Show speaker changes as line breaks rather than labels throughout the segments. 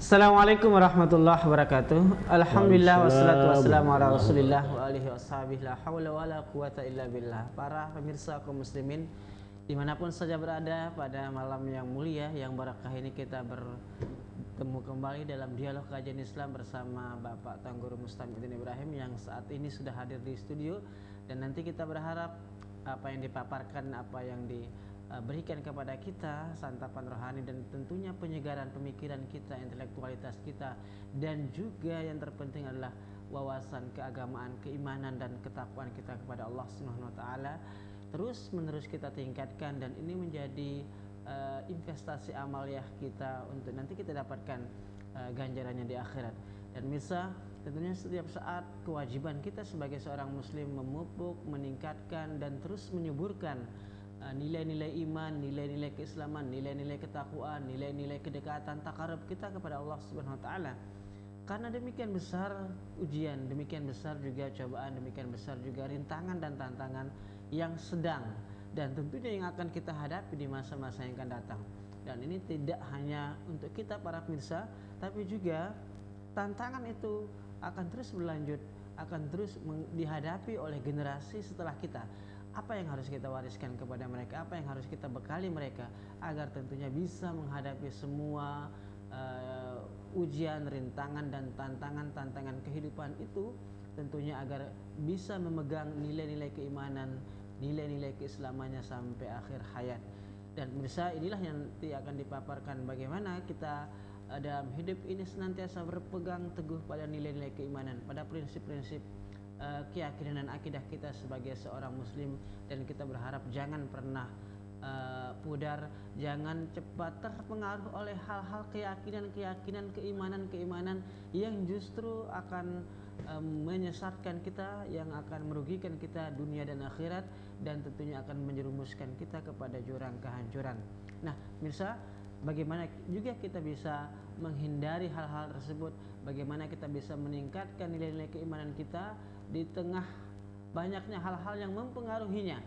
Assalamualaikum warahmatullahi wabarakatuh. Alhamdulillah wassalatu wassalamu ala Rasulillah wa alihi washabihi la haula wala quwata illa billah. Para pemirsa kaum muslimin dimanapun saja berada, pada malam yang mulia yang barakah ini kita bertemu kembali dalam dialog kajian Islam bersama Bapak Tangguru Mustamidin Ibrahim yang saat ini sudah hadir di studio, dan nanti kita berharap apa yang dipaparkan, apa yang berikan kepada kita santapan rohani dan tentunya penyegaran pemikiran kita, intelektualitas kita, dan juga yang terpenting adalah wawasan keagamaan, keimanan dan ketakwaan kita kepada Allah Subhanahu wa taala terus menerus kita tingkatkan, dan ini menjadi investasi amaliyah kita untuk nanti kita dapatkan ganjarannya di akhirat. Dan bisa tentunya setiap saat kewajiban kita sebagai seorang muslim memupuk, meningkatkan dan terus menyuburkan nilai-nilai iman, nilai-nilai keislaman, nilai-nilai ketakwaan, nilai-nilai kedekatan takarub kita kepada Allah Subhanahu wa taala. Karena demikian besar ujian, demikian besar juga cobaan, demikian besar juga rintangan dan tantangan yang sedang dan tentunya yang akan kita hadapi di masa-masa yang akan datang. Dan ini tidak hanya untuk kita para pemirsa, tapi juga tantangan itu akan terus berlanjut, akan terus dihadapi oleh generasi setelah kita. Apa yang harus kita wariskan kepada mereka, apa yang harus kita bekali mereka agar tentunya bisa menghadapi semua ujian, rintangan dan tantangan kehidupan itu, tentunya agar bisa memegang nilai-nilai keimanan, nilai-nilai keislamannya sampai akhir hayat. Dan pemirsa, inilah yang nanti akan dipaparkan bagaimana kita dalam hidup ini senantiasa berpegang teguh pada nilai-nilai keimanan, pada prinsip-prinsip keyakinan dan akidah kita sebagai seorang muslim, dan kita berharap jangan pernah pudar, jangan cepat terpengaruh oleh hal-hal keyakinan, keimanan yang justru akan menyesatkan kita, yang akan merugikan kita dunia dan akhirat, dan tentunya akan menjerumuskan kita kepada jurang kehancuran. Nah, pemirsa, bagaimana juga kita bisa menghindari hal-hal tersebut, bagaimana kita bisa meningkatkan nilai-nilai keimanan kita di tengah banyaknya hal-hal yang mempengaruhinya.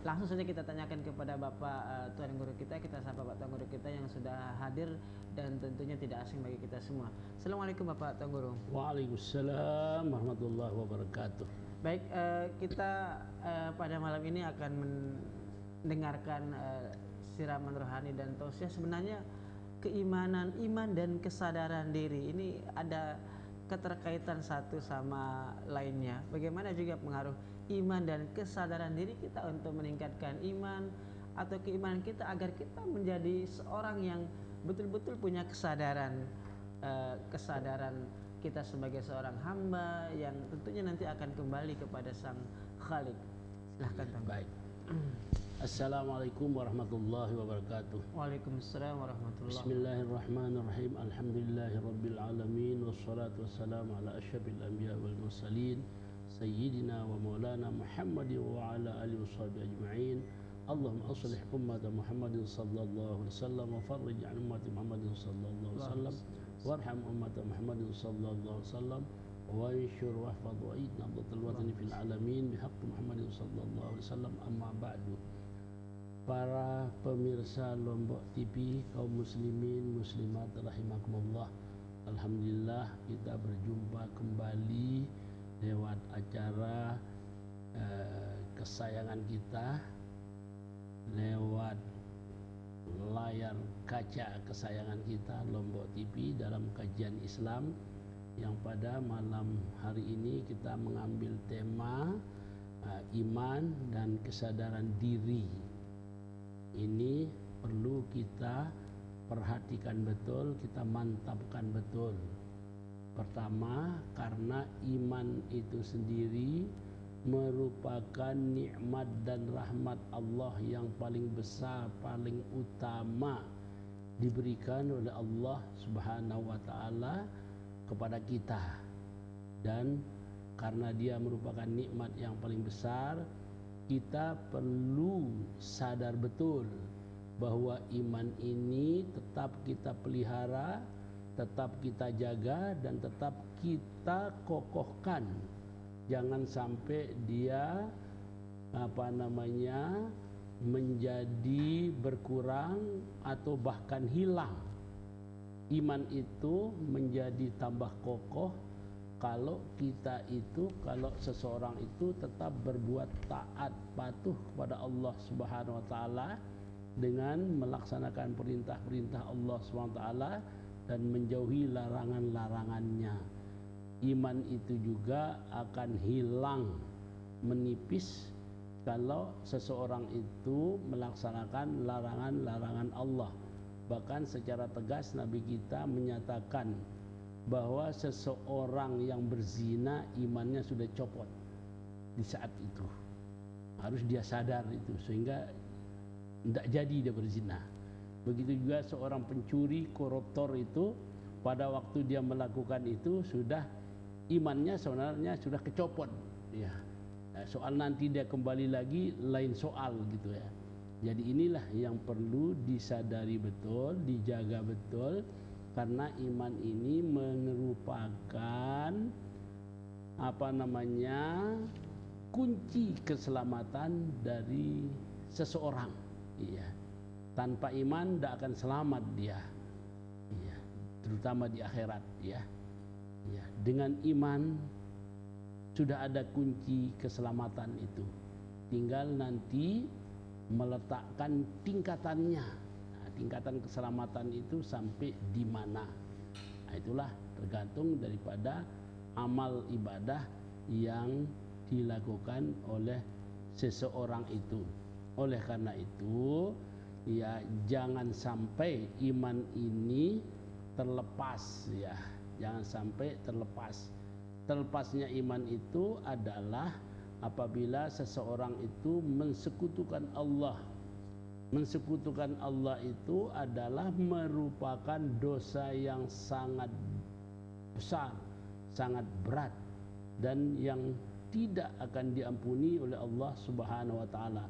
Langsung saja kita tanyakan kepada Bapak Tuan Guru kita sapa Bapak Tuan Guru kita yang sudah hadir dan tentunya tidak asing bagi kita semua. Assalamualaikum Bapak Tuan Guru.
Waalaikumsalam warahmatullahi wabarakatuh.
Baik, kita pada malam ini akan mendengarkan siraman rohani dan tausiah. Sebenarnya keimanan, iman dan kesadaran diri ini ada keterkaitan satu sama lainnya. Bagaimana juga pengaruh iman dan kesadaran diri kita untuk meningkatkan iman atau keimanan kita agar kita menjadi seorang yang betul-betul punya kesadaran kita sebagai seorang hamba yang tentunya nanti akan kembali kepada Sang Khalik. Silahkan Tuan.
Baik. Assalamualaikum warahmatullahi wabarakatuh.
Waalaikumsalam warahmatullahi wabarakatuh.
Bismillahirrahmanirrahim. Alhamdulillahirabbil alamin wassalatu wassalamu ala asyrafil anbiya wal mursalin sayyidina wa maulana Muhammadin wa ala alihi washabihi ajma'in. Allahumma aslih ummata Muhammadin sallallahu alaihi wasallam wa farrij an ummati Muhammadin sallallahu alaihi wasallam warham ummata Muhammadin sallallahu alaihi wasallam wa anshur wahfadh wa id nabdatul watani fil alamin bihaqqi Muhammadin sallallahu alaihi wasallam. Amma ba'du. Para pemirsa Lombok TV, kaum muslimin muslimat rahimakumullah, alhamdulillah kita berjumpa kembali lewat acara kesayangan kita, lewat layar kaca kesayangan kita Lombok TV dalam kajian Islam, yang pada malam hari ini kita mengambil tema iman dan kesadaran diri. Ini perlu kita perhatikan betul, kita mantapkan betul. Pertama, karena iman itu sendiri merupakan nikmat dan rahmat Allah yang paling besar, paling utama diberikan oleh Allah Subhanahu wa taala kepada kita. Dan karena dia merupakan nikmat yang paling besar, kita perlu sadar betul bahwa iman ini tetap kita pelihara, tetap kita jaga dan tetap kita kokohkan. Jangan sampai dia menjadi berkurang atau bahkan hilang. Iman itu menjadi tambah kokoh kalau seseorang itu tetap berbuat taat patuh kepada Allah Subhanahu wa taala dengan melaksanakan perintah-perintah Allah Subhanahu wa taala dan menjauhi larangan-larangannya. Iman itu juga akan hilang, menipis kalau seseorang itu melaksanakan larangan-larangan Allah. Bahkan secara tegas Nabi kita menyatakan bahwa seseorang yang berzina imannya sudah copot di saat itu. Harus dia sadar itu sehingga tidak jadi dia berzina. Begitu juga seorang pencuri, koruptor itu pada waktu dia melakukan itu sudah imannya sebenarnya sudah kecopot. Ya. Soal nanti dia kembali lagi lain soal gitu ya. Jadi inilah yang perlu disadari betul, dijaga betul, karena iman ini merupakan kunci keselamatan dari seseorang. Iya. Tanpa iman tidak akan selamat dia. Iya. Terutama di akhirat ya. Iya. Dengan iman sudah ada kunci keselamatan itu. Tinggal nanti meletakkan tingkatannya. Nah, tingkatan keselamatan itu sampai di mana? Nah, itulah tergantung daripada amal ibadah yang dilakukan oleh seseorang itu. Oleh karena itu, ya jangan sampai iman ini terlepas ya. Jangan sampai terlepas. Terlepasnya iman itu adalah apabila seseorang itu mensekutukan Allah. Mensekutukan Allah itu adalah merupakan dosa yang sangat besar, sangat berat, dan yang tidak akan diampuni oleh Allah Subhanahu wa taala.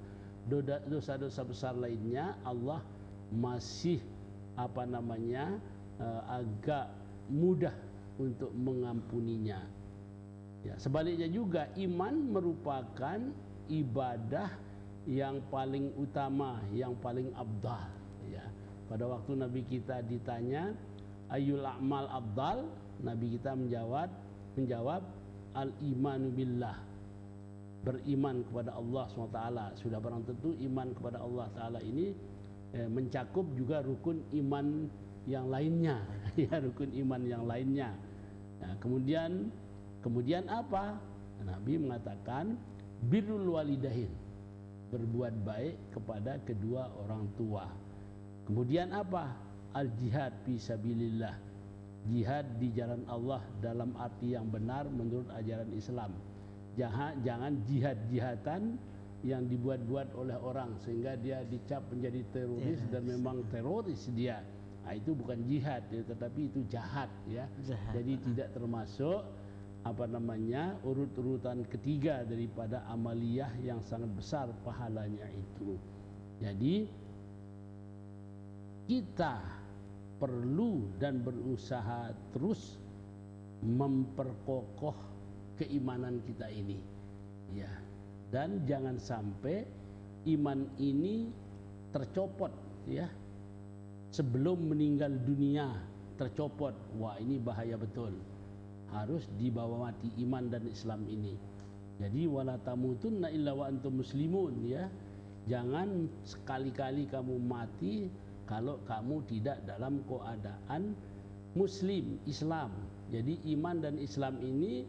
Dosa-dosa besar lainnya Allah masih agak mudah untuk mengampuninya. Ya, sebaliknya juga iman merupakan ibadah yang paling utama, yang paling afdal. Ya. Pada waktu Nabi kita ditanya ayyul a'mal afdal, Nabi kita menjawab al-imanu billah, beriman kepada Allah SWT. Sudah barang tentu iman kepada Allah Ta'ala ini mencakup juga rukun iman yang lainnya. Ya, rukun iman yang lainnya. Nah, kemudian apa? Nabi mengatakan birrul walidain, berbuat baik kepada kedua orang tua. Kemudian apa? Al jihad fi sabilillah, jihad di jalan Allah dalam arti yang benar menurut ajaran Islam. Jangan jihad-jihatan yang dibuat-buat oleh orang sehingga dia dicap menjadi teroris dan memang teroris dia. Nah, itu bukan jihad ya, tetapi itu jahat ya. Jadi tidak termasuk urut-urutan ketiga daripada amaliyah yang sangat besar pahalanya itu. Jadi kita perlu dan berusaha terus memperkokoh keimanan kita ini ya, dan jangan sampai iman ini tercopot ya sebelum meninggal dunia, tercopot. Wah, ini bahaya betul. Harus dibawa mati iman dan Islam ini. Jadi wala tamutunna illa wa antum muslimun ya. Jangan sekali-kali kamu mati kalau kamu tidak dalam keadaan muslim, Islam. Jadi iman dan Islam ini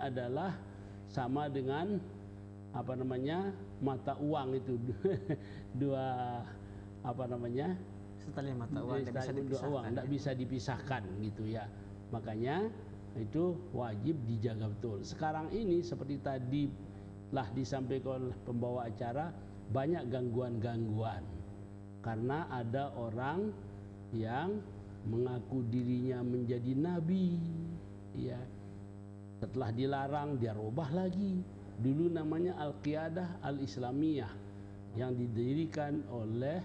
adalah sama dengan mata uang itu. Dua
setelah mata uang
tidak bisa dipisahkan gitu ya. Makanya itu wajib dijaga betul. Sekarang ini seperti tadi lah disampaikan oleh pembawa acara, banyak gangguan-gangguan karena ada orang yang mengaku dirinya menjadi nabi ya. Setelah dilarang dia rubah lagi. Dulu namanya Al-Qiyadah Al-Islamiyah yang didirikan oleh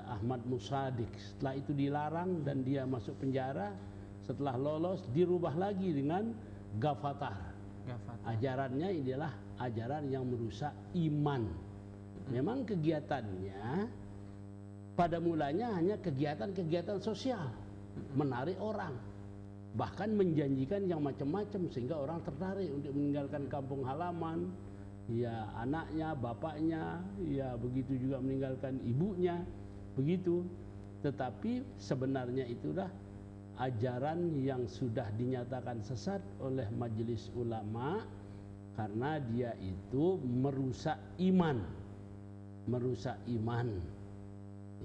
Ahmad Musadik. Setelah itu dilarang dan dia masuk penjara. Setelah lolos dirubah lagi dengan Gafatar. Ajarannya adalah ajaran yang merusak iman. Memang kegiatannya pada mulanya hanya kegiatan-kegiatan sosial, menarik orang, bahkan menjanjikan yang macam-macam sehingga orang tertarik untuk meninggalkan kampung halaman, ya anaknya, bapaknya, ya begitu juga meninggalkan ibunya, begitu. Tetapi sebenarnya itulah ajaran yang sudah dinyatakan sesat oleh majelis ulama karena dia itu merusak iman,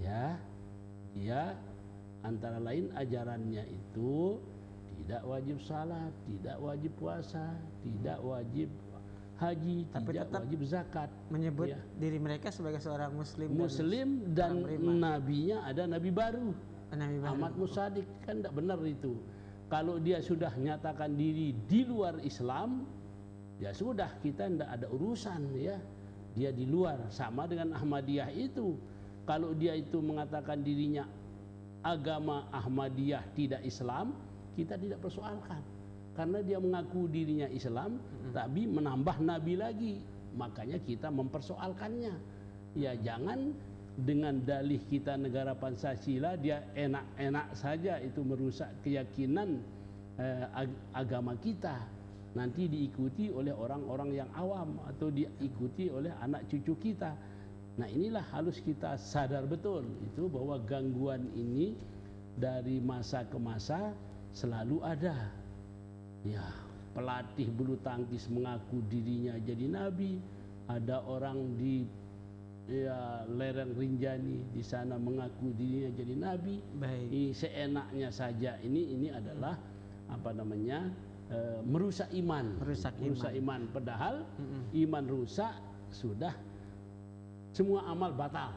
ya. Dia antara lain ajarannya itu tidak wajib salat, tidak wajib puasa, tidak wajib haji,
tapi
tidak
tetap
wajib zakat,
menyebut
ya.
diri mereka sebagai seorang muslim
Dan
orang beriman.
nabinya ada nabi baru,
Nabi baru.
Ahmad Musadik, kan tidak benar itu. Kalau dia sudah nyatakan diri di luar Islam, ya sudah, kita tidak ada urusan, ya. Dia di luar, sama dengan Ahmadiyah itu. Kalau dia itu mengatakan dirinya agama Ahmadiyah tidak Islam, kita tidak persoalkan. Karena dia mengaku dirinya Islam, tapi menambah nabi lagi. Makanya kita mempersoalkannya. Ya jangan dengan dalih kita negara Pancasila, dia enak-enak saja itu merusak keyakinan agama kita. Nanti diikuti oleh orang-orang yang awam atau diikuti oleh anak cucu kita. Nah inilah harus kita sadar betul itu bahwa gangguan ini dari masa ke masa selalu ada. Ya, pelatih bulu tangkis mengaku dirinya jadi nabi, ada orang di lereng Rinjani di sana mengaku dirinya jadi nabi.
Baik.
Ini seenaknya saja, ini adalah apa namanya, merusak iman. Padahal iman rusak sudah semua amal batal.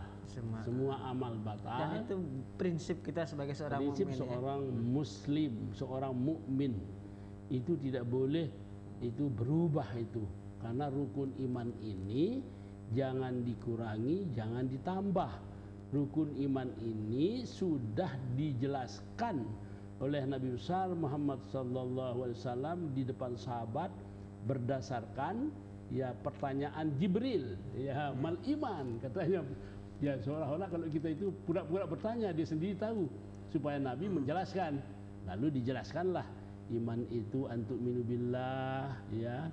Semua amal batal.
Dan itu prinsip kita sebagai seorang mukmin.
Prinsip seorang muslim, seorang mukmin itu tidak boleh itu berubah itu. Karena rukun iman ini jangan dikurangi, jangan ditambah. Rukun iman ini sudah dijelaskan oleh Nabi besar Muhammad SAW di depan sahabat berdasarkan ya pertanyaan Jibril, ya mal iman katanya. Ya seolah-olah kalau kita itu pura-pura bertanya, dia sendiri tahu, supaya Nabi menjelaskan. Lalu dijelaskanlah iman itu antuk minu billah, ya,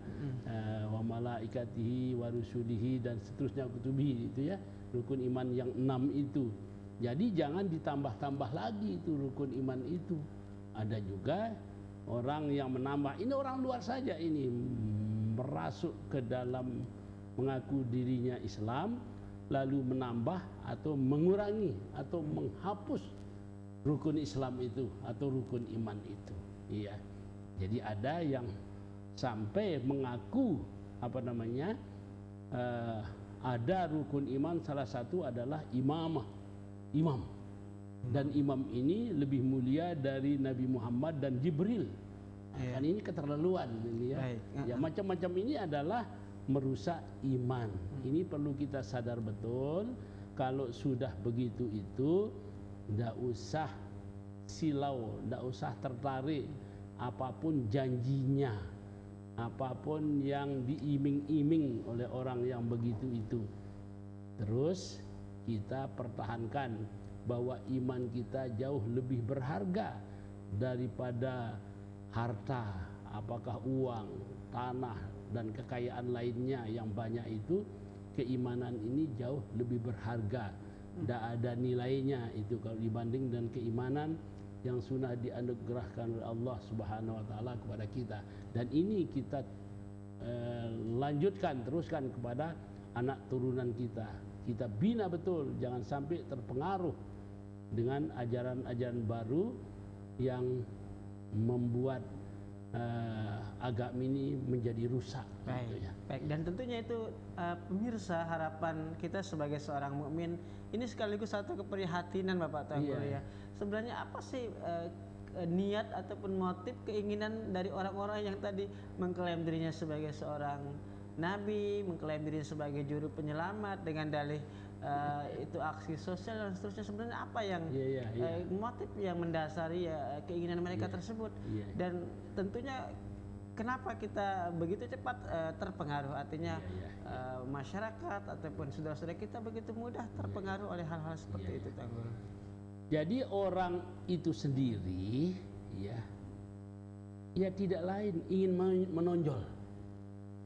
wa malaikatihi wa rusulihi dan seterusnya kutubihi, itu ya rukun iman yang 6 itu. Jadi jangan ditambah-tambah lagi itu rukun iman itu. Ada juga orang yang menambah, ini orang luar saja ini merasuk ke dalam mengaku dirinya Islam, lalu menambah atau mengurangi atau menghapus rukun Islam itu atau rukun iman itu. Iya. Jadi ada yang sampai mengaku apa namanya, ada rukun iman, salah satu adalah imam. Dan imam ini lebih mulia dari Nabi Muhammad dan Jibril. Kan ini keterlaluan ini ya. Ya macam-macam ini adalah merusak iman. Ini perlu kita sadar betul. Kalau sudah begitu itu tidak usah silau, tidak usah tertarik apapun janjinya, apapun yang diiming-iming oleh orang yang begitu itu. Terus kita pertahankan bahwa iman kita jauh lebih berharga daripada harta, apakah uang, tanah, dan kekayaan lainnya yang banyak itu. Keimanan ini jauh lebih berharga, tidak ada nilainya itu kalau dibanding dengan keimanan yang sudah dianugerahkan oleh Allah Subhanahu wa taala kepada kita. Dan ini kita lanjutkan, teruskan kepada anak turunan kita. Kita bina betul, jangan sampai terpengaruh dengan ajaran-ajaran baru yang membuat agama ini menjadi rusak.
Baik,
gitu ya.
Baik. Dan tentunya itu pemirsa, harapan kita sebagai seorang mukmin ini sekaligus satu keprihatinan Bapak Tanggul ya. Sebenarnya apa sih niat ataupun motif keinginan dari orang-orang yang tadi mengklaim dirinya sebagai seorang nabi, mengklaim dirinya sebagai juru penyelamat dengan dalih itu aksi sosial dan seterusnya. Sebenarnya apa yang motif yang mendasari keinginan mereka tersebut. Dan tentunya kenapa kita begitu cepat terpengaruh? Artinya masyarakat ataupun saudara-saudara kita begitu mudah terpengaruh oleh hal-hal seperti itu, Tanggul.
Jadi orang itu sendiri ya tidak lain ingin menonjol,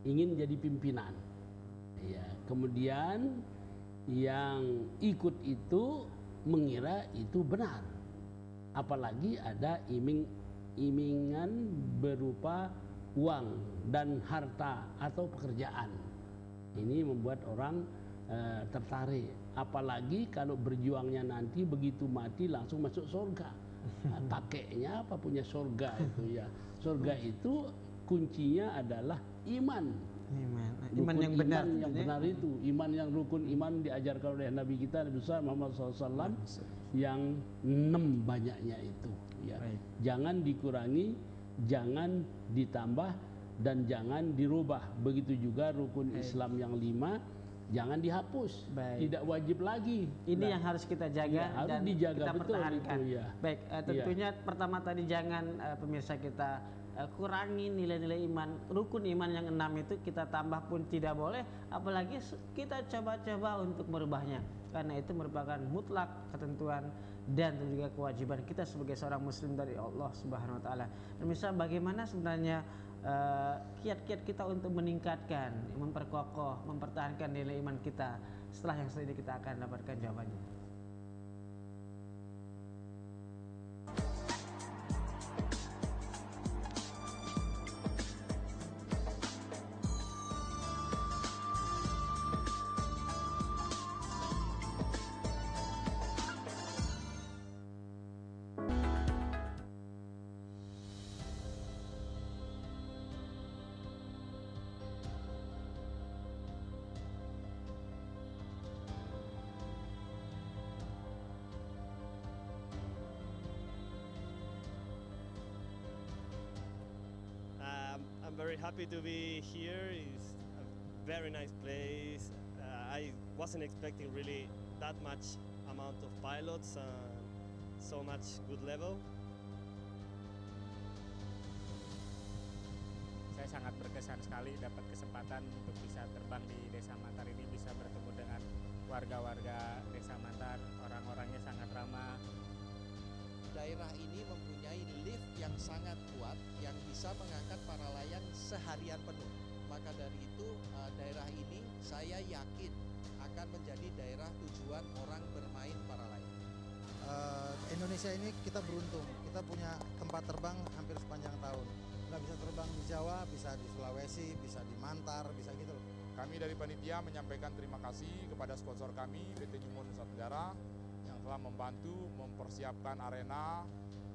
ingin jadi pimpinan. Ya, kemudian yang ikut itu mengira itu benar. Apalagi ada iming-imingan berupa uang dan harta atau pekerjaan. Ini membuat orang tertarik. Apalagi kalau berjuangnya nanti begitu mati langsung masuk surga. Kakeknya apa punya surga itu ya. Surga itu kuncinya adalah iman.
Iman yang benar.
Iman yang benar itu. Iman yang rukun iman diajarkan oleh Nabi kita Nabi besar Muhammad SAW yang 6 banyaknya itu. Ya. Jangan dikurangi, jangan ditambah, dan jangan dirubah. Begitu juga rukun Islam yang 5 jangan dihapus. Tidak wajib lagi.
Ini yang harus kita jaga
harus
dan
dijaga,
kita
betul
pertahankan.
itu, ya.
Baik, tentunya pertama tadi jangan pemirsa kita kurangi nilai-nilai iman. Rukun iman yang 6 itu kita tambah pun tidak boleh, apalagi kita coba-coba untuk merubahnya. Karena itu merupakan mutlak ketentuan dan juga kewajiban kita sebagai seorang muslim dari Allah Subhanahu wa taala. Pemirsa, bagaimana sebenarnya kiat-kiat kita untuk meningkatkan, memperkokoh, mempertahankan nilai iman kita? Setelah yang selanjutnya kita akan dapatkan jawabannya.
I'm very happy to be here. It's a very nice place. I wasn't expecting really that much amount of pilots and so much good level.
Saya sangat berkesan sekali dapat kesempatan untuk bisa terbang di Desa Mantar ini, bisa bertemu dengan warga-warga Desa Mantar. Orang-orangnya sangat ramah.
Daerah ini mempunyai lift yang sangat kuat yang bisa mengangkat para layang seharian penuh. Maka dari itu daerah ini saya yakin akan menjadi daerah tujuan orang bermain para layang.
Indonesia ini kita beruntung, kita punya tempat terbang hampir sepanjang tahun. Kita bisa terbang di Jawa, bisa di Sulawesi, bisa di Mantar, bisa gitu loh.
Kami dari panitia menyampaikan terima kasih kepada sponsor kami PT Jumun Nusa Tenggara yang telah membantu mempersiapkan arena,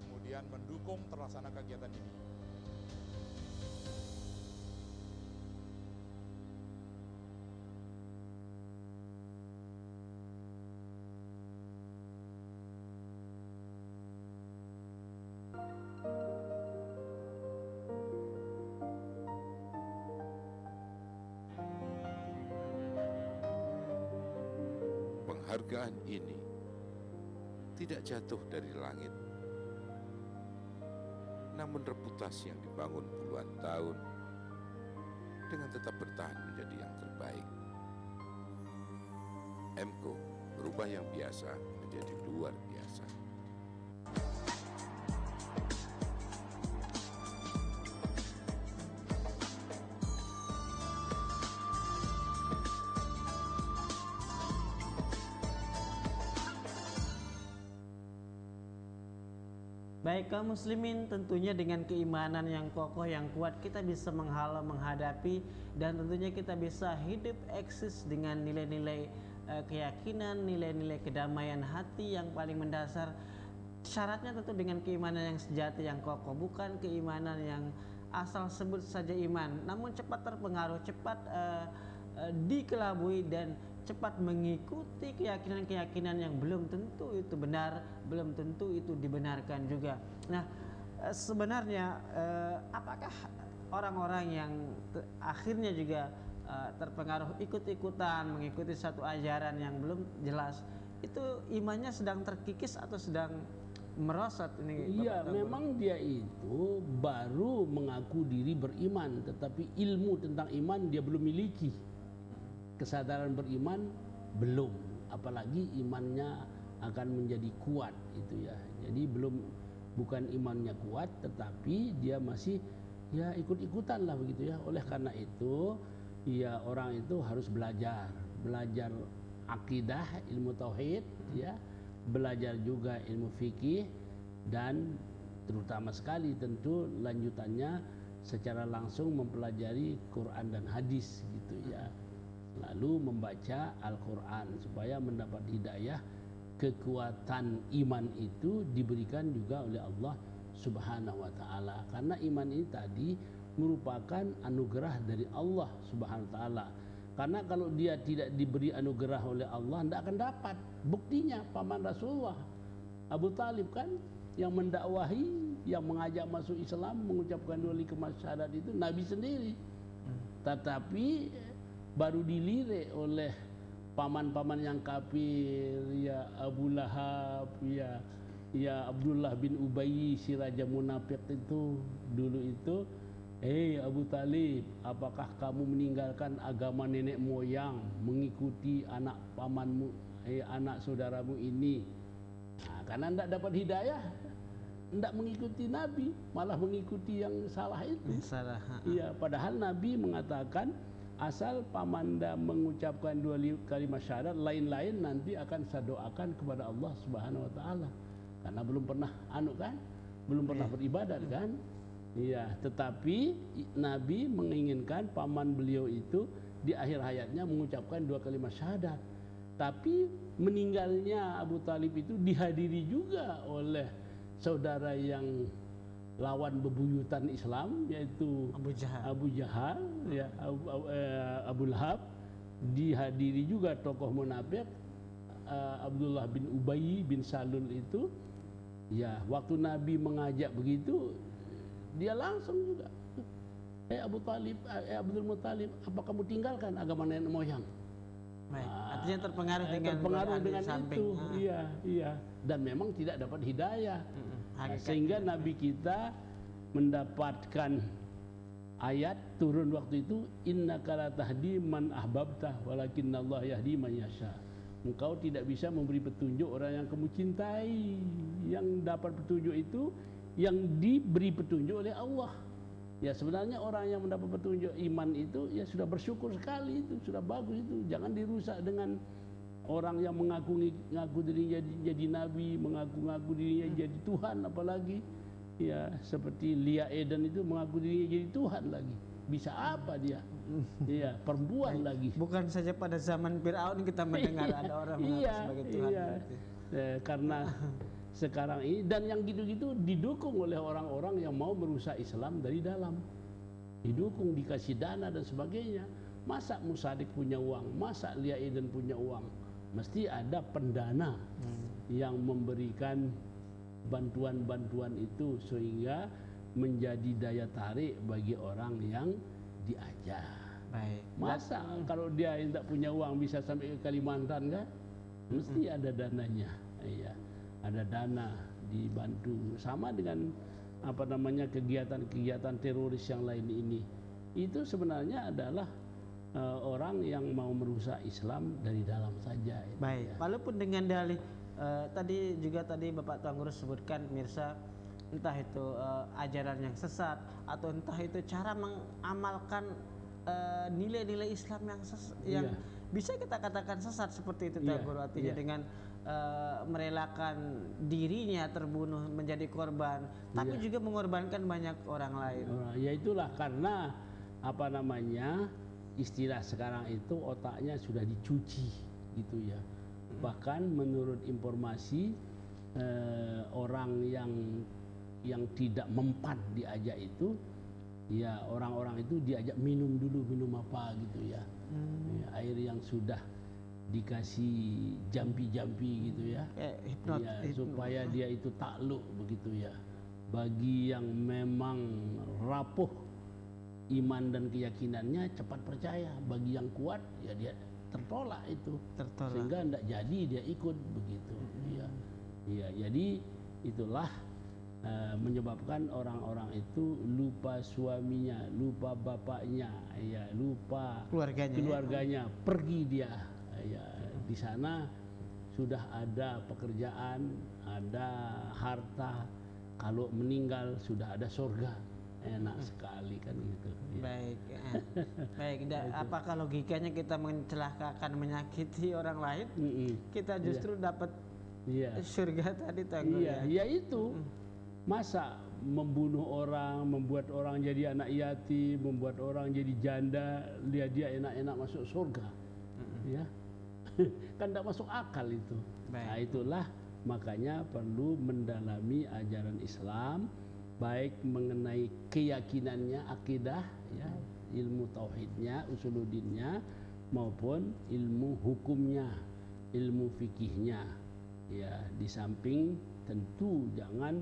kemudian mendukung terlaksana kegiatan ini.
Penghargaan ini tidak jatuh dari langit, namun reputasi yang dibangun puluhan tahun dengan tetap bertahan menjadi yang terbaik. MCO berubah yang biasa menjadi luar biasa.
Baik kaum muslimin, tentunya dengan keimanan yang kokoh, yang kuat, kita bisa menghalau, menghadapi, dan tentunya kita bisa hidup eksis dengan nilai-nilai keyakinan, nilai-nilai kedamaian hati yang paling mendasar. Syaratnya tentu dengan keimanan yang sejati, yang kokoh, bukan keimanan yang asal sebut saja iman, namun cepat terpengaruh, cepat dikelabui dan cepat mengikuti keyakinan-keyakinan yang belum tentu itu benar, belum tentu itu dibenarkan juga. Nah, sebenarnya apakah orang-orang yang akhirnya juga terpengaruh ikut-ikutan mengikuti satu ajaran yang belum jelas, itu imannya sedang terkikis atau sedang merosot ini.
Iya,
Bapak Tanggul.
memang dia itu baru mengaku diri beriman, tetapi ilmu tentang iman dia belum miliki. Kesadaran beriman belum, apalagi imannya akan menjadi kuat itu ya. Jadi bukan imannya kuat, tetapi dia masih ya ikut-ikutan lah begitu ya. Oleh karena itu, ya orang itu harus belajar akidah, ilmu tauhid, ya, belajar juga ilmu fikih, dan terutama sekali tentu lanjutannya secara langsung mempelajari Quran dan hadis gitu ya. Lalu membaca Al-Quran supaya mendapat hidayah. Kekuatan iman itu diberikan juga oleh Allah Subhanahu wa ta'ala, karena iman ini tadi merupakan anugerah dari Allah Subhanahu wa ta'ala. Karena kalau dia tidak diberi anugerah oleh Allah, tidak akan dapat. Buktinya paman Rasulullah Abu Talib kan yang mendakwahi, yang mengajak masuk Islam, mengucapkan dua kalimat syahadat itu Nabi sendiri. Tetapi baru dilirik oleh paman-paman yang kafir, ya Abu Lahab, ya Abdullah bin Ubay, si raja munafik itu dulu itu. Hei Abu Talib, apakah kamu meninggalkan agama nenek moyang, mengikuti anak pamanmu, anak saudaramu ini? Nah, karena tidak dapat hidayah, tidak mengikuti Nabi, malah mengikuti yang salah itu.
Salah.
Iya, padahal Nabi mengatakan asal pamanda mengucapkan dua kalimat syahadat, lain-lain nanti akan saya doakan kepada Allah Subhanahu wa ta'ala. Karena belum pernah belum pernah beribadat kan. Iya, tetapi Nabi menginginkan paman beliau itu di akhir hayatnya mengucapkan dua kalimat syahadat. Tapi meninggalnya Abu Talib itu dihadiri juga oleh saudara yang lawan bebuyutan Islam, yaitu Abu Jahal, ya, Abu Lahab. Dihadiri juga tokoh munafik Abdullah bin Ubay bin Salul itu. Ya, waktu Nabi mengajak begitu, dia langsung juga, Abu Talib, Abdul Muttalib, apa kamu tinggalkan agama nenek moyang?
Baik. Artinya terpengaruh dengan
itu. Iya. Dan memang tidak dapat hidayah. Sehingga Nabi kita mendapatkan ayat turun waktu itu, innaka la tahdi man ahbabta walakinnallaha yahdi man yasha. Engkau tidak bisa memberi petunjuk orang yang kamu cintai. Yang dapat petunjuk itu yang diberi petunjuk oleh Allah. Ya, sebenarnya orang yang mendapat petunjuk iman itu ya sudah bersyukur sekali, itu sudah bagus itu. Jangan dirusak dengan orang yang mengaku dirinya jadi nabi, mengaku dirinya jadi Tuhan, apalagi ya seperti Lia Eden itu mengaku dirinya jadi Tuhan lagi. Bisa apa dia? Iya, perempuan lagi.
Bukan saja pada zaman Firaun kita mendengar ada orang mengaku sebagai Tuhan.
Karena sekarang ini, dan yang gitu-gitu didukung oleh orang-orang yang mau merusak Islam dari dalam, didukung, dikasih dana dan sebagainya. Masa Musadik punya uang, masa Lia Eden punya uang? Mesti ada pendana yang memberikan bantuan-bantuan itu sehingga menjadi daya tarik bagi orang yang diajak.
Baik.
Masa kalau dia tidak punya uang bisa sampai ke Kalimantan kan? Mesti ada dananya. Iya. Ada dana dibantu, sama dengan kegiatan-kegiatan teroris yang lain ini. Itu sebenarnya adalah orang yang mau merusak Islam dari dalam saja.
Baik, ya. Walaupun dengan dalih tadi Bapak Tuan Guru sebutkan pemirsa, entah itu ajaran yang sesat atau entah itu cara mengamalkan nilai-nilai Islam yang bisa kita katakan sesat seperti itu, Tuan Guru. Artinya dengan merelakan dirinya terbunuh menjadi korban, tapi juga mengorbankan banyak orang lain.
Ya itulah karena istilah sekarang itu otaknya sudah dicuci gitu ya. Bahkan menurut informasi orang yang tidak mempan diajak itu, ya orang-orang itu diajak minum dulu, minum apa gitu ya. Ya, air yang sudah dikasih jampi-jampi gitu ya, supaya dia itu takluk begitu ya. Bagi yang memang rapuh iman dan keyakinannya cepat percaya, bagi yang kuat ya dia tertolak itu, sehingga tidak jadi dia ikut begitu. Ya, jadi itulah menyebabkan orang-orang itu lupa suaminya, lupa bapaknya, ya lupa keluarganya, pergi dia, ya di sana sudah ada pekerjaan, ada harta, kalau meninggal sudah ada surga, enak sekali kan gitu.
Baik, baik. Apakah logikanya kita mencelakakan, menyakiti orang lain, kita justru dapat surga tadi Tangguh?
Iya itu. Masa membunuh orang, membuat orang jadi anak yatim, membuat orang jadi janda, dia enak-enak masuk surga, ya kan tidak masuk akal itu. Nah itulah makanya perlu mendalami ajaran Islam, baik mengenai keyakinannya, akidah, ya, ilmu tauhidnya, usuluddinnya, maupun ilmu hukumnya, ilmu fikihnya. Ya, di samping tentu jangan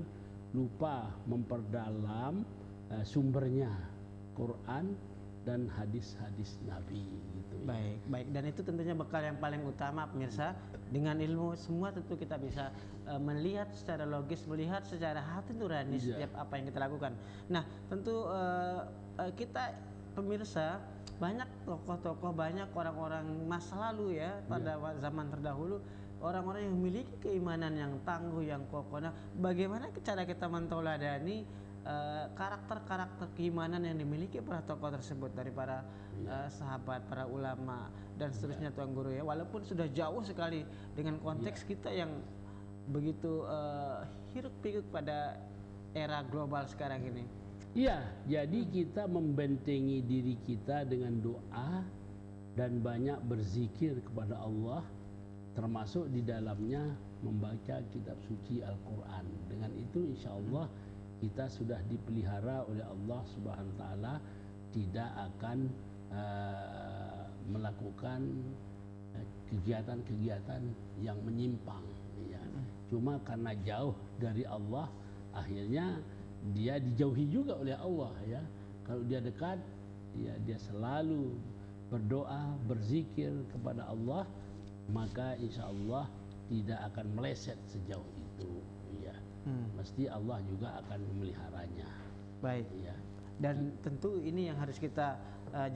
lupa memperdalam sumbernya, Quran dan hadis-hadis Nabi gitu.
Baik. Dan itu tentunya bekal yang paling utama pemirsa. Dengan ilmu semua tentu kita bisa melihat secara logis, melihat secara hati nurani setiap apa yang kita lakukan. Nah, tentu kita pemirsa, banyak tokoh-tokoh, banyak orang-orang masa lalu ya pada zaman terdahulu, orang-orang yang memiliki keimanan yang tangguh, yang kokoh. Nah, bagaimana cara kita mentauladani karakter-karakter keimanan yang dimiliki para tokoh tersebut, dari para sahabat, para ulama dan seterusnya Tuan Guru ya, walaupun sudah jauh sekali dengan konteks kita yang begitu hiruk-pikuk pada era global sekarang ini.
Iya, jadi kita membentengi diri kita dengan doa dan banyak berzikir kepada Allah, termasuk di dalamnya membaca kitab suci Al-Quran. Dengan itu insya Allah kita sudah dipelihara oleh Allah Subhanahu wa Ta'ala, tidak akan melakukan kegiatan-kegiatan yang menyimpang, ya. Cuma karena jauh dari Allah, akhirnya dia dijauhi juga oleh Allah, ya. Kalau dia dekat, ya dia selalu berdoa, berzikir kepada Allah, maka insya Allah tidak akan meleset sejauh itu, ya. Mesti Allah juga akan memeliharanya.
Baik.
Ya.
Dan tentu ini yang harus kita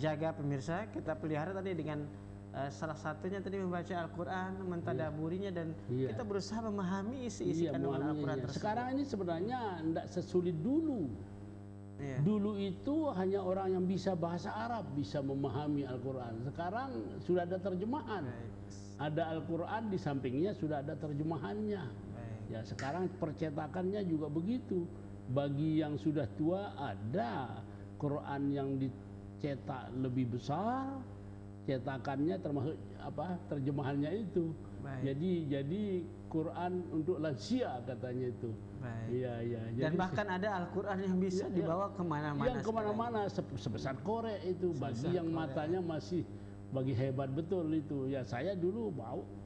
jaga pemirsa, kita pelihara tadi dengan salah satunya tadi membaca Al-Quran, mentadaburinya, dan kita berusaha memahami isi-isi kandungan Al-Quran tersebut.
Sekarang ini sebenarnya tidak sesulit dulu. Dulu itu hanya orang yang bisa bahasa Arab bisa memahami Al-Quran. Sekarang sudah ada terjemahan. Ada Al-Quran, di sampingnya sudah ada terjemahannya. Ya, sekarang percetakannya juga begitu. Bagi yang sudah tua ada Quran yang dicetak lebih besar, cetakannya termasuk terjemahannya itu. Jadi Quran untuk lansia katanya itu. Iya.
Dan bahkan ada Al-Quran yang bisa dibawa kemana-mana.
Yang kemana-mana sebesar korek itu. Bagi yang matanya masih hebat betul itu. Ya saya dulu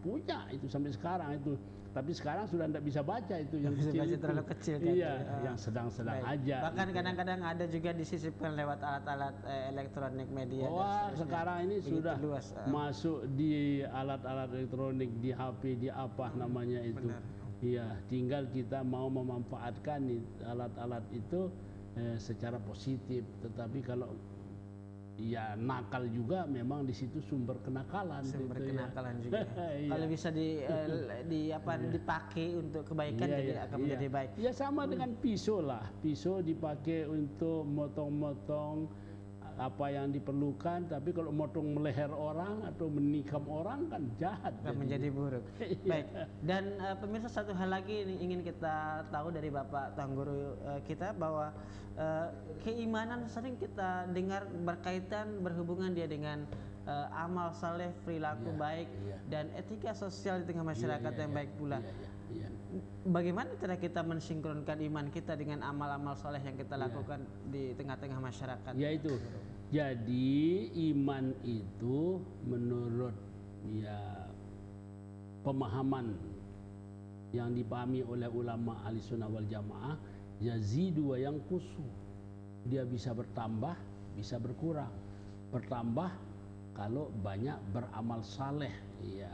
punya itu sampai sekarang itu. Tapi sekarang sudah tidak bisa baca itu, yang kecil itu.
Terlalu kecil kan.
Iya, yang sedang-sedang aja.
Bahkan
gitu.
kadang-kadang ada juga disisipkan lewat alat-alat elektronik media.
Sekarang ini sudah luas, masuk di alat-alat elektronik, di HP, di apa namanya itu. Iya, tinggal kita mau memanfaatkan alat-alat itu secara positif. Tetapi kalau ya nakal juga, memang di situ sumber kenakalan.
Kenakalan juga. Kalau bisa dipakai untuk kebaikan, jadi akan menjadi baik.
Ya sama dengan pisau lah. Pisau dipakai untuk motong-motong apa yang diperlukan, tapi kalau motong leher orang atau menikam orang kan jahat.
Akan menjadi buruk. Baik. Dan pemirsa, satu hal lagi ingin kita tahu dari Bapak Tuan Guru kita, bahwa keimanan sering kita dengar berhubungan dia dengan amal saleh, perilaku baik, dan etika sosial di tengah masyarakat yang baik pula. Bagaimana cara kita mensinkronkan iman kita dengan amal-amal soleh yang kita lakukan di tengah-tengah masyarakat?
Yaitu, jadi iman itu menurut pemahaman yang dipahami oleh ulama ahli sunnah wal jamaah, yazidu wa yanqusu. Dia bisa bertambah, bisa berkurang. Bertambah kalau banyak beramal saleh, ya.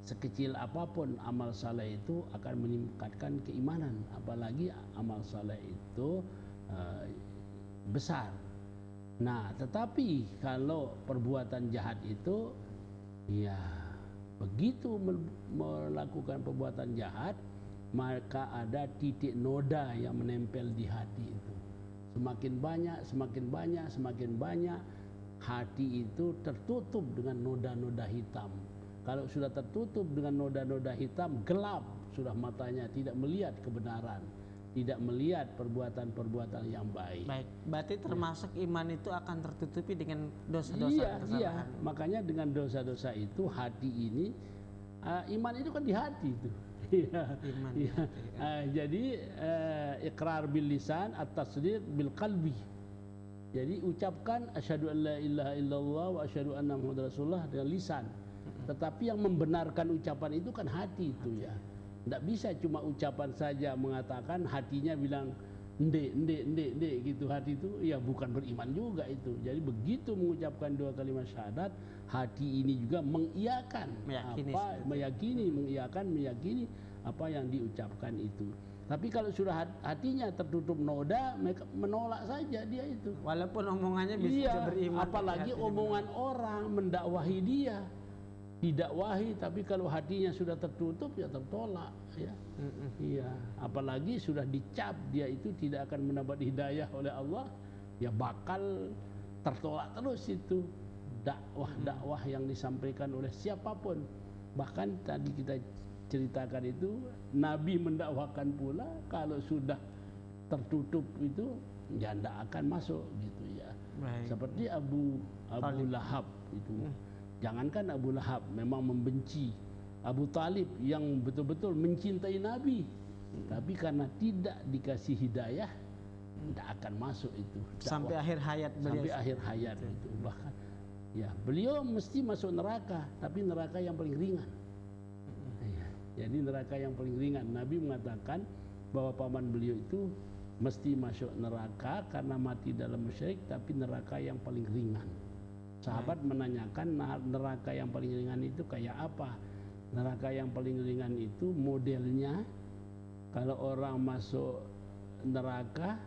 sekecil apapun amal saleh itu akan meningkatkan keimanan, apalagi amal saleh itu besar. Nah, tetapi kalau perbuatan jahat itu, ya begitu melakukan perbuatan jahat, maka ada titik noda yang menempel di hati itu. Semakin banyak hati itu tertutup dengan noda-noda hitam. Kalau sudah tertutup dengan noda-noda hitam, gelap sudah matanya, tidak melihat kebenaran, tidak melihat perbuatan-perbuatan yang baik.
Baik, berarti termasuk iman itu akan tertutupi dengan dosa-dosa kesalahan.
Iya, makanya dengan dosa-dosa itu hati ini, iman itu kan di hati itu.
Iman di hati,
Jadi iqrar bil lisan, at-tasdiq bil qalbi. Jadi ucapkan asyhadu an la ilaha illallah wa asyhadu anna muhammadar rasulullah dengan lisan. Tetapi yang membenarkan ucapan itu kan hati itu ya. Tidak bisa cuma ucapan saja mengatakan, hatinya bilang ndek gitu. Hati itu ya bukan beriman juga itu. Jadi begitu mengucapkan dua kalimat syahadat, hati ini juga mengiyakan, meyakini apa yang diucapkan itu. Tapi kalau sudah hatinya tertutup noda, mereka menolak saja dia itu.
Walaupun omongannya bisa beriman.
Apalagi omongan orang mendakwahi dia. Didakwahi, tapi kalau hatinya sudah tertutup ya tertolak ya. Iya, apalagi sudah dicap dia itu tidak akan mendapat hidayah oleh Allah, ya bakal tertolak terus itu dakwah yang disampaikan oleh siapapun. Bahkan tadi kita ceritakan itu Nabi mendakwakan pula, kalau sudah tertutup itu ya tidak akan masuk gitu ya. Baik. Seperti Abu Lahab itu. Jangankan Abu Lahab memang membenci Abu Talib yang betul-betul mencintai Nabi, tapi karena tidak dikasih hidayah, tidak akan masuk itu
sampai akhir hayat beliau.
Sampai akhir hayat itu bahkan ya beliau mesti masuk neraka, tapi neraka yang paling ringan. Jadi neraka yang paling ringan. Nabi mengatakan bahwa paman beliau itu mesti masuk neraka karena mati dalam musyrik, tapi neraka yang paling ringan. Sahabat menanyakan neraka yang paling ringan itu kayak apa? Neraka yang paling ringan itu modelnya, kalau orang masuk neraka,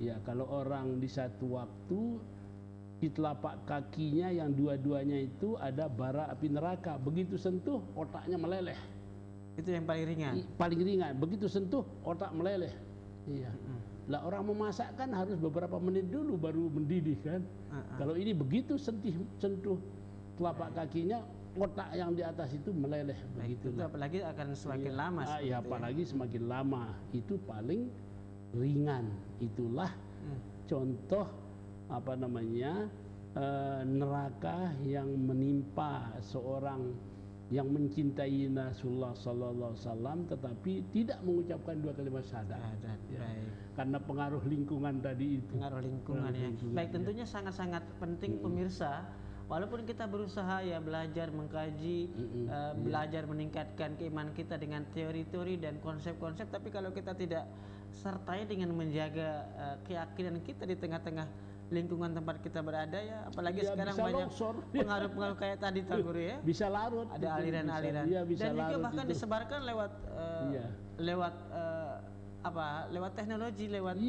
ya kalau orang di satu waktu di telapak kakinya yang dua-duanya itu ada bara api neraka. Begitu sentuh otaknya meleleh.
Itu yang paling ringan.
Paling ringan. Begitu sentuh otak meleleh. Iya. Lah orang memasak kan harus beberapa menit dulu baru mendidih kan. Kalau ini begitu sentuh telapak kakinya, otak yang di atas itu meleleh begitu.
Itu apalagi akan semakin lama.
Iya, apalagi semakin lama itu paling ringan. Itulah contoh neraka yang menimpa seorang yang mencintai Rasulullah sallallahu alaihi wasallam tetapi tidak mengucapkan dua kalimat syahadat. Ya. Karena pengaruh lingkungan tadi itu.
Pengaruh lingkungan ya. Baik, tentunya sangat-sangat penting pemirsa, walaupun kita berusaha ya belajar mengkaji, belajar meningkatkan keimanan kita dengan teori-teori dan konsep-konsep, tapi kalau kita tidak sertai dengan menjaga keyakinan kita di tengah-tengah lingkungan tempat kita berada ya, apalagi ya, sekarang banyak pengaruh-pengaruh kayak tadi Tuan Guru ya.
Bisa larut.
Ada aliran-aliran. Dan juga bahkan itu disebarkan lewat lewat teknologi, lewat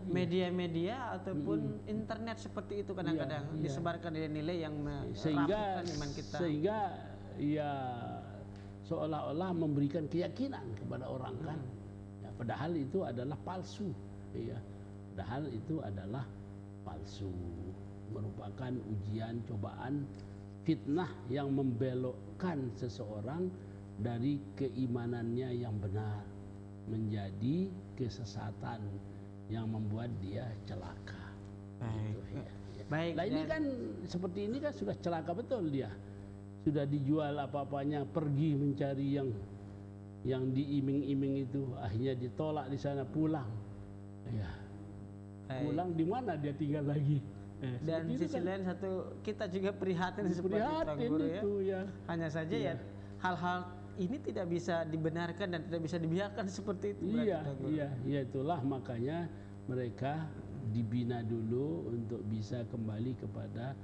media-media ataupun internet seperti itu kadang-kadang disebarkan nilai-nilai yang merapuhkan iman kita.
Sehingga ya seolah-olah memberikan keyakinan kepada orang kan. Ya, padahal itu adalah palsu. Ya. Padahal itu adalah palsu, merupakan ujian, cobaan, fitnah yang membelokkan seseorang dari keimanannya yang benar menjadi kesesatan yang membuat dia celaka.
Baik.
Gitu, ya.
Baik.
Nah ini kan seperti ini kan sudah celaka betul dia. Sudah dijual apa-apanya, pergi mencari yang diiming-iming itu, akhirnya ditolak di sana, pulang. Ya. Pulang di mana dia tinggal lagi.
Dan sisi kan lain kita juga prihatin seperti Tuan Guru ya. Hanya saja ya hal-hal ini tidak bisa dibenarkan dan tidak bisa dibiarkan seperti itu.
Iya, itulah makanya mereka dibina dulu untuk bisa kembali kepada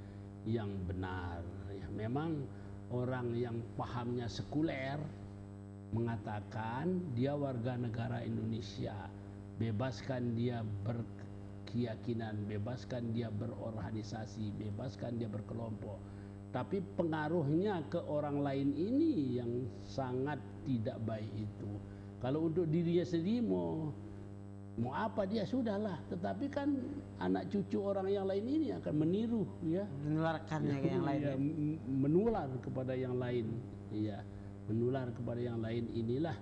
yang benar. Ya, memang orang yang pahamnya sekuler mengatakan dia warga negara Indonesia, bebaskan dia berkeyakinan, bebaskan dia berorganisasi, bebaskan dia berkelompok. Tapi pengaruhnya ke orang lain ini yang sangat tidak baik itu. Kalau untuk dirinya sendiri mau apa dia sudahlah, tetapi kan anak cucu orang yang lain ini akan meniru, ya,
menularkannya ke yang lain.
Ya, menular kepada yang lain, ya, menular kepada yang lain. Inilah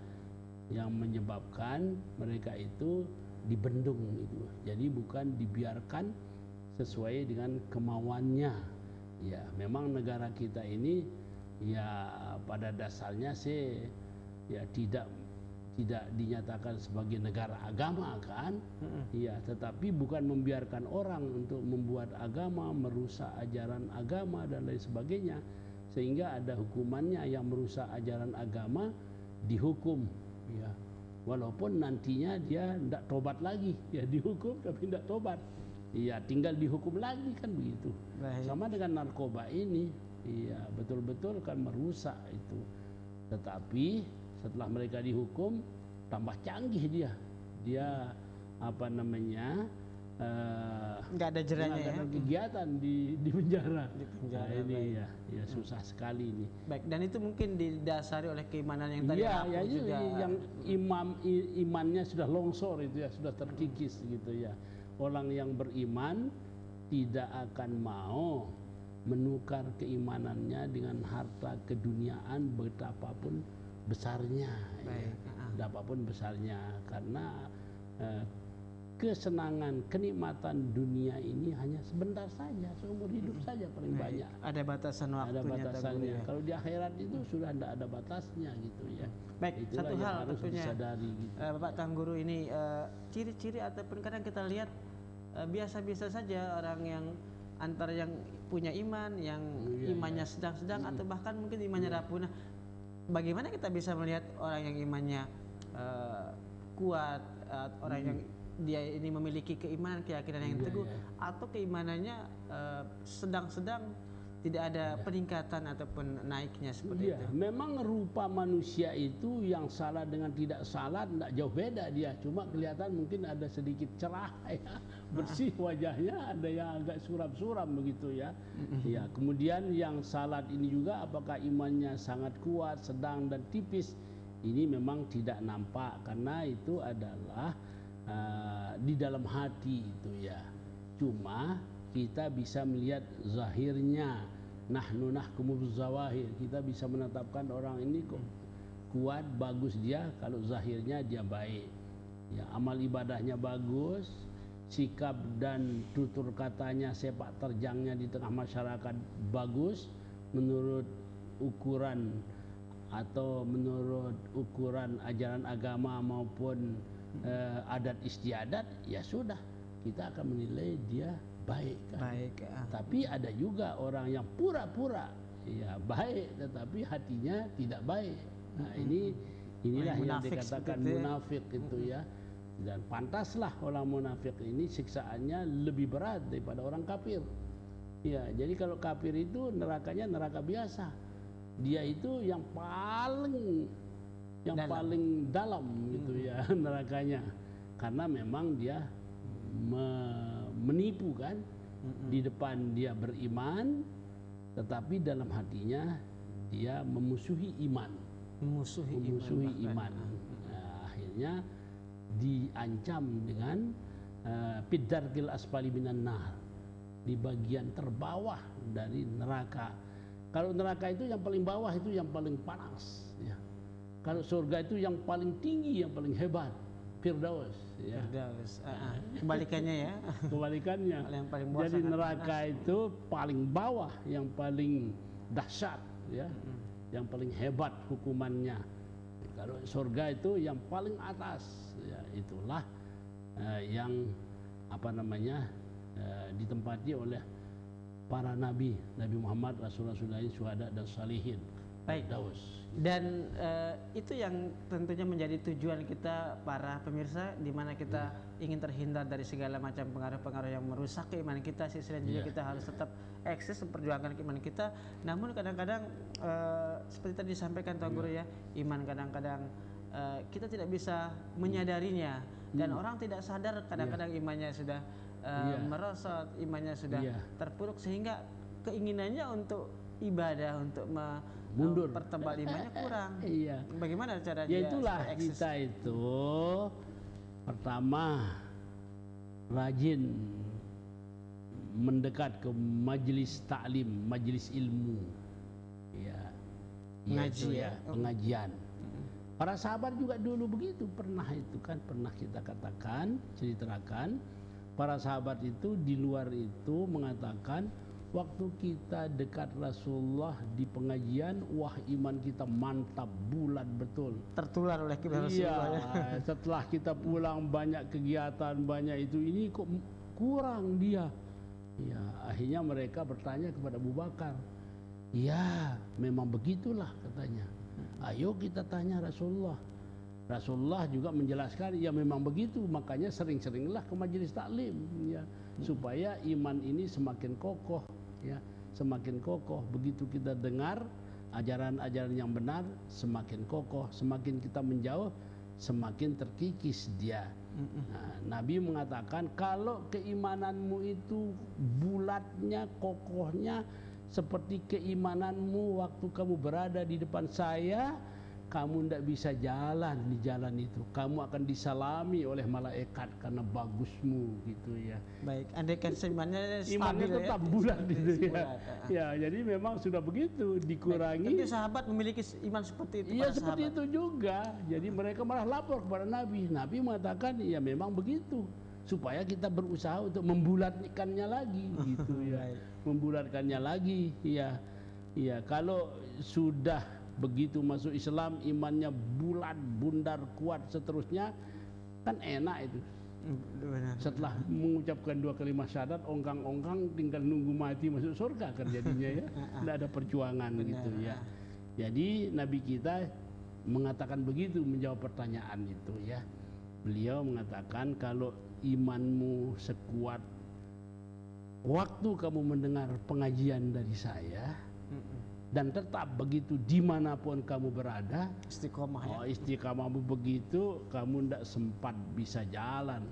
yang menyebabkan mereka itu dibendung itu. Jadi bukan dibiarkan sesuai dengan kemauannya. Ya, memang negara kita ini ya pada dasarnya sih ya tidak dinyatakan sebagai negara agama kan. Ya, tetapi bukan membiarkan orang untuk membuat agama, merusak ajaran agama dan lain sebagainya. Sehingga ada hukumannya, yang merusak ajaran agama dihukum, ya. Walaupun nantinya dia tidak tobat lagi, ya, dihukum tapi tidak tobat. Iya, tinggal dihukum lagi kan begitu.
Baik.
Sama dengan narkoba ini, iya, betul-betul kan merusak itu. Tetapi setelah mereka dihukum, tambah canggih dia apa namanya,
nggak ada jeranya,
nggak ada
ya,
kegiatan di penjara.
di penjara.
Nah, ini
baik.
ya susah sekali ini.
Baik, dan itu mungkin didasari oleh keimanan yang tadi
Iya,
aku
ya,
juga
yang imannya sudah longsor itu ya, sudah terkikis gitu ya. Orang yang beriman tidak akan mau menukar keimanannya dengan harta keduniaan betapapun besarnya, ya, betapapun besarnya, karena kesenangan, kenikmatan dunia ini hanya sebentar saja, seumur hidup saja paling banyak.
Ada batasan waktunya.
Ada batasannya.
Ya.
Kalau di akhirat itu sudah tidak ada batasnya gitu ya.
Baik,
Itulah
satu
yang
hal
harus
tentunya
disadari gitu.
Bapak Tangguru ini ciri-ciri ataupun kadang kita lihat biasa-biasa saja orang yang antara yang punya iman, yang imannya sedang-sedang atau bahkan mungkin imannya rapuh. Nah, bagaimana kita bisa melihat orang yang imannya kuat, orang yang dia ini memiliki keimanan, keyakinan yang teguh, atau keimanannya sedang-sedang, tidak ada peningkatan ataupun naiknya seperti itu.
Memang rupa manusia itu yang salah dengan tidak salah tidak jauh beda dia, cuma kelihatan mungkin ada sedikit cerah ya, bersih wajahnya, ada yang agak suram-suram begitu ya. Ya, kemudian yang salat ini juga apakah imannya sangat kuat, sedang dan tipis, ini memang tidak nampak karena itu adalah di dalam hati itu ya. Cuma kita bisa melihat zahirnya, nahnu nahkumu bizawahir, kita bisa menetapkan orang ini kok kuat, bagus dia kalau zahirnya dia baik ya, amal ibadahnya bagus, sikap dan tutur katanya, sepak terjangnya di tengah masyarakat bagus menurut ukuran atau menurut ukuran ajaran agama maupun adat istiadat, ya sudah kita akan menilai dia baik kan?
Baik.
Tapi ada juga orang yang pura-pura ya baik tetapi hatinya tidak baik. Nah, inilah yang dikatakan munafik itu ya. Dan pantaslah orang munafik ini siksaannya lebih berat daripada orang kafir. Ya, jadi kalau kafir itu nerakanya neraka biasa. Dia itu yang paling dalam gitu ya nerakanya, karena memang dia menipu kan. Di depan dia beriman tetapi dalam hatinya dia memusuhi iman, memusuhi iman. Nah, akhirnya diancam dengan fiddarkil asfali minan nar, di bagian terbawah dari neraka. Kalau neraka itu yang paling bawah, itu yang paling panas ya. Kalau surga itu yang paling tinggi, yang paling hebat, Firdaus ya.
Firdaus. Kebalikannya ya.
Kebalikannya.
Yang paling bawah.
Jadi neraka itu paling bawah, yang paling dahsyat ya. Yang paling hebat hukumannya. Kalau surga itu yang paling atas ya, itulah yang apa namanya ditempati oleh para nabi, Nabi Muhammad, Rasulullah, syuhada dan salihin.
Baik.
Firdaus.
Dan itu yang tentunya menjadi tujuan kita para pemirsa, di mana kita ingin terhindar dari segala macam pengaruh-pengaruh yang merusak keimanan kita. Sisi lain juga kita harus tetap eksis memperjuangkan keimanan kita. Namun kadang-kadang seperti tadi disampaikan Tuan Guru ya, iman kadang-kadang kita tidak bisa menyadarinya, dan orang tidak sadar kadang-kadang imannya sudah merosot, imannya sudah terpuruk, sehingga keinginannya untuk ibadah, untuk
mundur,
pertebal imannya kurang. Bagaimana cara
ya itulah kita itu pertama rajin mendekat ke majelis taklim, majelis ilmu, pengajian. Para sahabat juga dulu begitu, pernah kita katakan, ceritakan, para sahabat itu di luar itu mengatakan, waktu kita dekat Rasulullah di pengajian, wah iman kita mantap, bulat betul.
Tertular oleh kita Rasulullah.
Iya, setelah kita pulang banyak kegiatan, banyak ini kok kurang dia. Ya, akhirnya mereka bertanya kepada Abu Bakar. Ya, memang begitulah katanya. Ayo kita tanya Rasulullah. Rasulullah juga menjelaskan, ya memang begitu, makanya sering-seringlah ke majelis taklim, ya, supaya iman ini semakin kokoh. Ya, semakin kokoh. Begitu kita dengar ajaran-ajaran yang benar, semakin kokoh. Semakin kita menjauh, semakin terkikis dia. Nah, Nabi mengatakan, kalau keimananmu itu bulatnya, kokohnya seperti keimananmu waktu kamu berada di depan saya, kamu tidak bisa jalan di jalan itu. Kamu akan disalami oleh malaikat karena bagusmu, gitu ya.
Baik, andaikan imannya
imannya tetap bulat gitu ya. Ya, jadi memang sudah begitu, dikurangi.
Tentu sahabat memiliki iman seperti itu.
Iya, seperti itu juga. Jadi mereka malah lapor kepada Nabi. Nabi mengatakan, ya memang begitu, supaya kita berusaha untuk membulatkannya lagi, gitu ya. Membulatkannya lagi, ya. Ya, kalau sudah begitu masuk Islam, imannya bulat, bundar, kuat, seterusnya, kan enak itu. Setelah mengucapkan 2 kalimat syahadat, ongkang-ongkang tinggal nunggu mati masuk surga kan jadinya, ya. Tidak ada perjuangan gitu ya. Jadi Nabi kita mengatakan begitu, menjawab pertanyaan itu ya. Beliau mengatakan, kalau imanmu sekuat waktu kamu mendengar pengajian dari saya, dan tetap begitu dimanapun kamu berada,
istiqomah,
istiqomahmu begitu, kamu tidak sempat bisa jalan,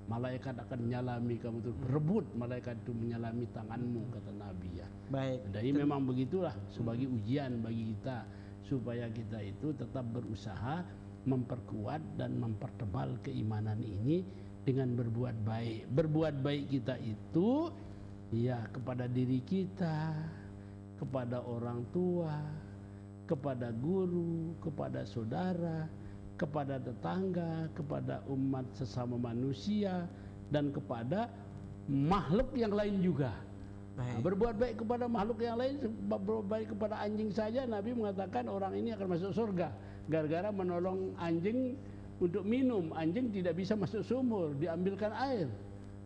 malaikat akan menyalami kamu tuh, berebut malaikat itu menyalami tanganmu, kata Nabi ya.
Baik.
Jadi memang begitulah sebagai ujian bagi kita, supaya kita itu tetap berusaha memperkuat dan mempertebal keimanan ini dengan berbuat baik. Berbuat baik kita itu ya kepada diri kita, kepada orang tua, kepada guru, kepada saudara, kepada tetangga, kepada umat sesama manusia, dan kepada makhluk yang lain juga. Nah, berbuat baik kepada makhluk yang lain, berbuat baik kepada anjing saja, Nabi mengatakan orang ini akan masuk surga gara-gara menolong anjing untuk minum. Anjing tidak bisa masuk sumur, diambilkan air,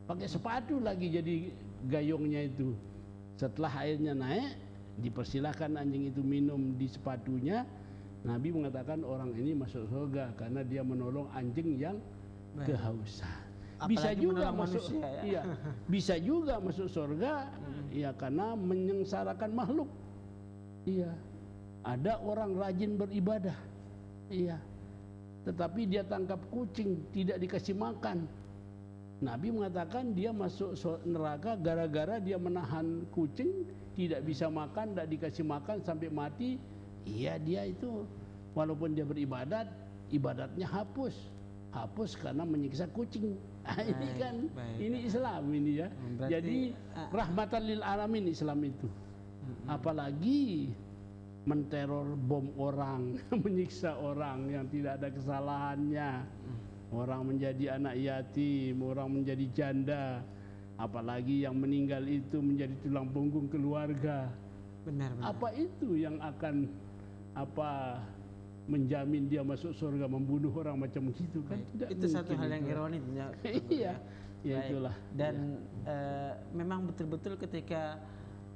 pakai sepatu lagi jadi gayungnya itu. Setelah airnya naik, dipersilahkan anjing itu minum di sepatunya. Nabi mengatakan orang ini masuk surga karena dia menolong anjing yang kehausan. Bisa juga masuk, iya, bisa juga masuk surga, ya karena menyengsarakan makhluk. Iya, ada orang rajin beribadah, iya, tetapi dia tangkap kucing, tidak dikasih makan. Nabi mengatakan dia masuk neraka gara-gara dia menahan kucing, tidak bisa makan, tidak dikasih makan sampai mati. Iya, dia itu walaupun dia beribadat, ibadatnya hapus karena menyiksa kucing. Ini kan, ini Islam ini ya. Berarti, jadi rahmatan lil alamin Islam itu. Apalagi menteror, bom orang, menyiksa orang yang tidak ada kesalahannya. Orang menjadi anak yatim, orang menjadi janda, apalagi yang meninggal itu menjadi tulang punggung keluarga.
Benar.
Apa itu yang akan menjamin dia masuk surga, membunuh orang macam itu kan? Tidak
itu satu hal yang ironis ya.
Iya, ya itulah.
Dan memang betul-betul ketika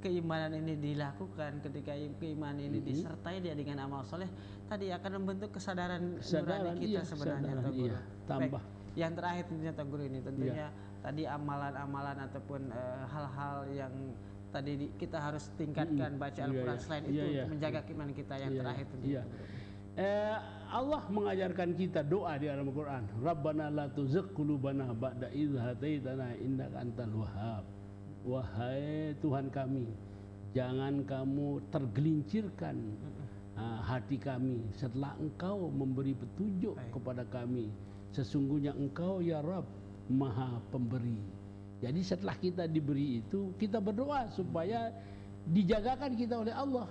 keimanan ini dilakukan, ketika keimanan ini disertai dia dengan amal soleh, tadi akan membentuk kesadaran nurani kita sebenarnya, Tuan Guru.
Iya, tambah.
Baik, yang terakhir tentunya Tuan Guru ini tentunya tadi amalan-amalan ataupun hal-hal yang tadi kita harus tingkatkan baca Al-Quran selain itu untuk menjaga keimanan kita yang terakhir tentunya.
Allah mengajarkan kita doa di dalam Al-Quran. Rabbana la tuzigh qulubana ba'da idh hadaitana innaka antal wahhab. Wahai Tuhan kami, jangan kamu tergelincirkan hati kami setelah Engkau memberi petunjuk kepada kami. Sesungguhnya Engkau ya Rabb Maha Pemberi. Jadi setelah kita diberi itu, kita berdoa supaya dijagakan kita oleh Allah.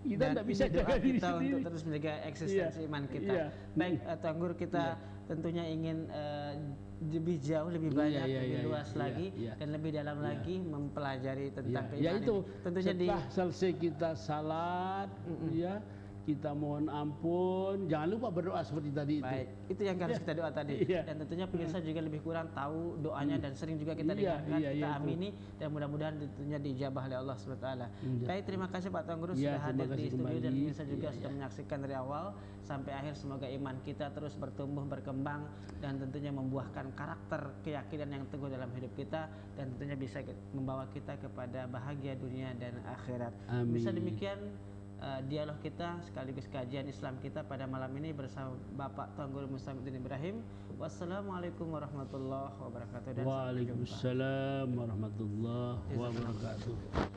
Kita tidak bisa jaga diri
kita
sendiri
untuk terus menjaga eksistensi iman kita. Baik, Tuan Guru, kita tentunya ingin lebih jauh, lebih banyak, lebih luas lagi dan lebih dalam lagi mempelajari tentang keimanan.
Yaitu
tentunya
setelah selesai kita salat, kita mohon ampun, jangan lupa berdoa seperti tadi itu.
Baik, itu yang harus kita doa tadi. Dan tentunya pemirsa juga lebih kurang tahu doanya dan sering juga kita dengarkan, kita amini dan mudah-mudahan tentunya dijabah oleh Allah SWT. Baik, terima kasih Pak Tuan Guru sudah hadir di studio dan pemirsa juga sudah menyaksikan dari awal sampai akhir. Semoga iman kita terus bertumbuh, berkembang dan tentunya membuahkan karakter keyakinan yang teguh dalam hidup kita dan tentunya bisa membawa kita kepada bahagia dunia dan akhirat. Bisa demikian dialog kita sekaligus kajian Islam kita pada malam ini bersama Bapak Tuan Guru Muslimuddin Ibrahim. Wassalamualaikum warahmatullahi wabarakatuh.
Waalaikumsalam warahmatullahi wabarakatuh.